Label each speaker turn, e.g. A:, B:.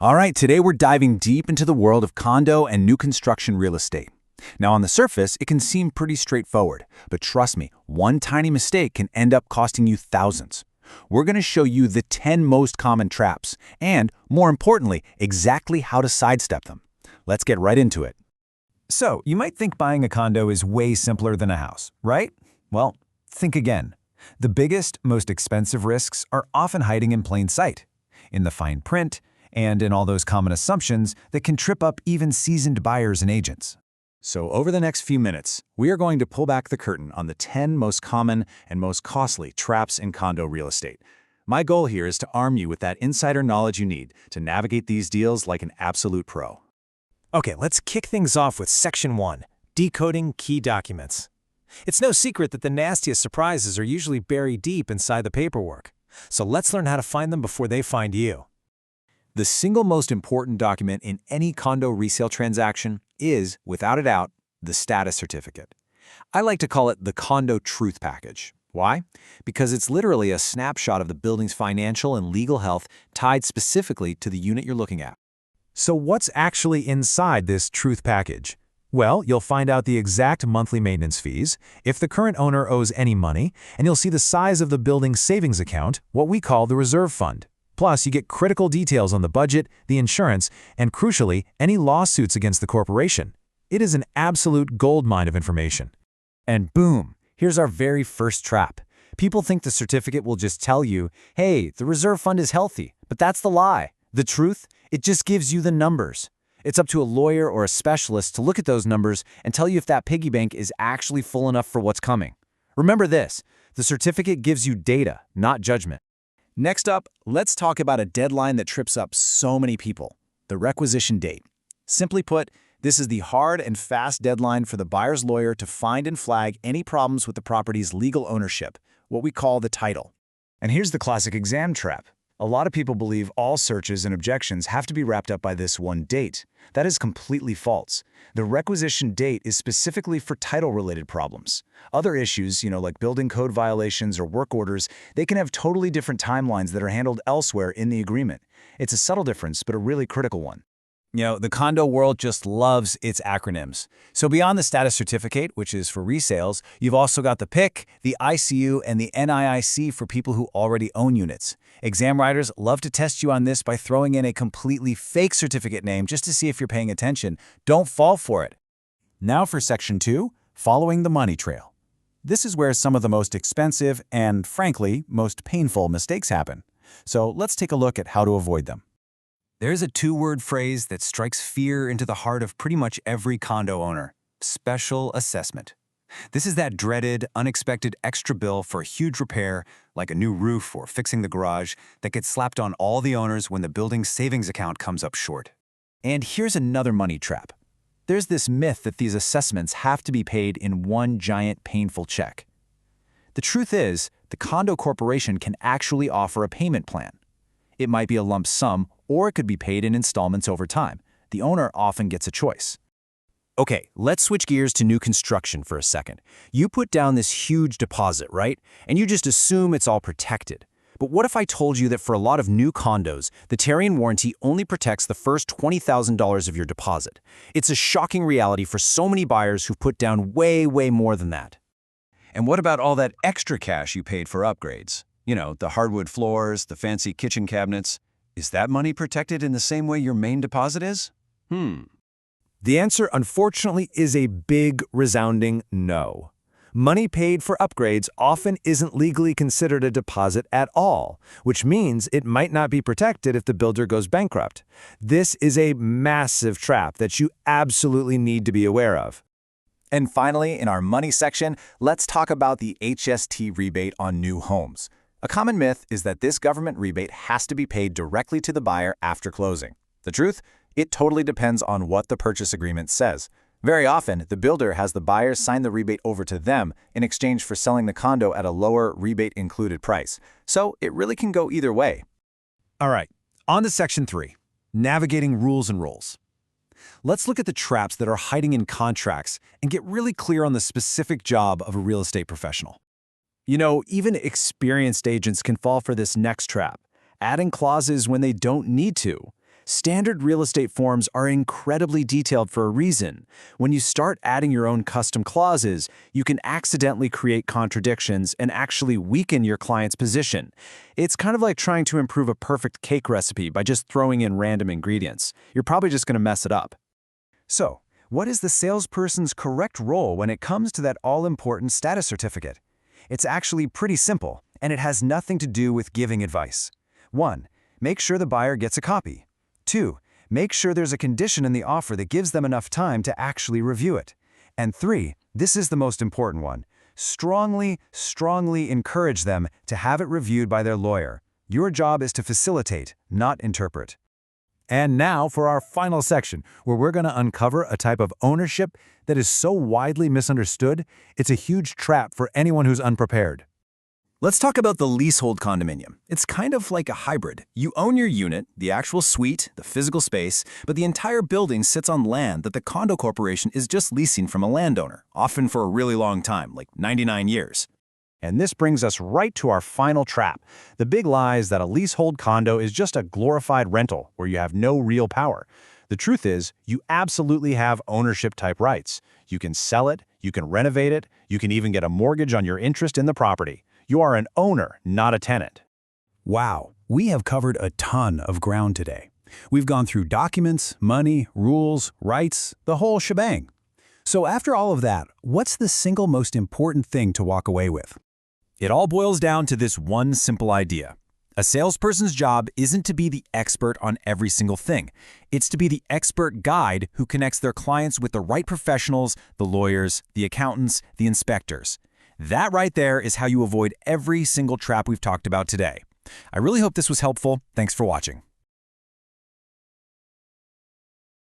A: All right, today we're diving deep into the world of condo and new construction real estate. Now, on the surface, it can seem pretty straightforward, but trust me, one tiny mistake can end up costing you thousands. We're going to show you the 10 most common traps and, more importantly, exactly how to sidestep them. Let's get right into it.
B: So, you might think buying a condo is way simpler than a house, right? Well, think again. The biggest, most expensive risks are often hiding in plain sight, in the fine print, and in all those common assumptions that can trip up even seasoned buyers and agents.
A: So over the next few minutes, we are going to pull back the curtain on the 10 most common and most costly traps in condo real estate. My goal here is to arm you with that insider knowledge you need to navigate these deals like an absolute pro.
C: Okay, let's kick things off with Section 1, Decoding Key Documents. It's no secret that the nastiest surprises are usually buried deep inside the paperwork. So let's learn how to find them before they find you.
A: The single most important document in any condo resale transaction is, without a doubt, the status certificate. I like to call it the condo truth package. Why? Because it's literally a snapshot of the building's financial and legal health tied specifically to the unit you're looking at.
B: So what's actually inside this truth package? Well, you'll find out the exact monthly maintenance fees, if the current owner owes any money, and you'll see the size of the building's savings account, what we call the reserve fund. Plus, you get critical details on the budget, the insurance, and crucially, any lawsuits against the corporation. It is an absolute goldmine of information.
A: And boom, here's our very first trap. People think the certificate will just tell you, hey, the reserve fund is healthy, but that's the lie. The truth, it just gives you the numbers. It's up to a lawyer or a specialist to look at those numbers and tell you if that piggy bank is actually full enough for what's coming. Remember this, the certificate gives you data, not judgment. Next up, let's talk about a deadline that trips up so many people, the requisition date. Simply put, this is the hard and fast deadline for the buyer's lawyer to find and flag any problems with the property's legal ownership, what we call the title. And here's the classic exam trap. A lot of people believe all searches and objections have to be wrapped up by this one date. That is completely false. The requisition date is specifically for title-related problems. Other issues, like building code violations or work orders, they can have totally different timelines that are handled elsewhere in the agreement. It's a subtle difference, but a really critical one. The condo world just loves its acronyms. So beyond the status certificate, which is for resales, you've also got the PIC, the ICU, and the NIIC for people who already own units. Exam writers love to test you on this by throwing in a completely fake certificate name just to see if you're paying attention. Don't fall for it. Now for Section 2, Following the Money Trail. This is where some of the most expensive and, frankly, most painful mistakes happen. So let's take a look at how to avoid them.
B: There's a two-word phrase that strikes fear into the heart of pretty much every condo owner: special assessment. This is that dreaded, unexpected extra bill for a huge repair, like a new roof or fixing the garage, that gets slapped on all the owners when the building's savings account comes up short.
A: And here's another money trap. There's this myth that these assessments have to be paid in one giant painful check. The truth is, the condo corporation can actually offer a payment plan. It might be a lump sum, or it could be paid in installments over time. The owner often gets a choice. Okay, let's switch gears to new construction for a second. You put down this huge deposit, right? And you just assume it's all protected. But what if I told you that for a lot of new condos, the Tarion warranty only protects the first $20,000 of your deposit? It's a shocking reality for so many buyers who've put down way more than that.
D: And what about all that extra cash you paid for upgrades? The hardwood floors, the fancy kitchen cabinets. Is that money protected in the same way your main deposit is?
B: The answer, unfortunately, is a big, resounding no. Money paid for upgrades often isn't legally considered a deposit at all, which means it might not be protected if the builder goes bankrupt. This is a massive trap that you absolutely need to be aware of.
A: And finally, in our money section, let's talk about the HST rebate on new homes. A common myth is that this government rebate has to be paid directly to the buyer after closing. The truth? It totally depends on what the purchase agreement says. Very often, the builder has the buyer sign the rebate over to them in exchange for selling the condo at a lower rebate-included price. So it really can go either way.
B: All right, on to Section 3, Navigating Rules and Roles. Let's look at the traps that are hiding in contracts and get really clear on the specific job of a real estate professional.
A: Even experienced agents can fall for this next trap, adding clauses when they don't need to. Standard real estate forms are incredibly detailed for a reason. When you start adding your own custom clauses, you can accidentally create contradictions and actually weaken your client's position. It's kind of like trying to improve a perfect cake recipe by just throwing in random ingredients. You're probably just going to mess it up. So, what is the salesperson's correct role when it comes to that all-important status certificate? It's actually pretty simple, and it has nothing to do with giving advice. 1. Make sure the buyer gets a copy. 2. Make sure there's a condition in the offer that gives them enough time to actually review it. And 3. This is the most important one. Strongly encourage them to have it reviewed by their lawyer. Your job is to facilitate, not interpret.
B: And now for our final section, where we're going to uncover a type of ownership that is so widely misunderstood, it's a huge trap for anyone who's unprepared.
A: Let's talk about the leasehold condominium. It's kind of like a hybrid. You own your unit, the actual suite, the physical space, but the entire building sits on land that the condo corporation is just leasing from a landowner, often for a really long time, like 99 years. And this brings us right to our final trap. The big lie is that a leasehold condo is just a glorified rental where you have no real power. The truth is, you absolutely have ownership-type rights. You can sell it, you can renovate it, you can even get a mortgage on your interest in the property. You are an owner, not a tenant.
E: Wow, we have covered a ton of ground today. We've gone through documents, money, rules, rights, the whole shebang. So after all of that, what's the single most important thing to walk away with?
A: It all boils down to this one simple idea. A salesperson's job isn't to be the expert on every single thing. It's to be the expert guide who connects their clients with the right professionals, the lawyers, the accountants, the inspectors. That right there is how you avoid every single trap we've talked about today. I really hope this was helpful. Thanks for watching.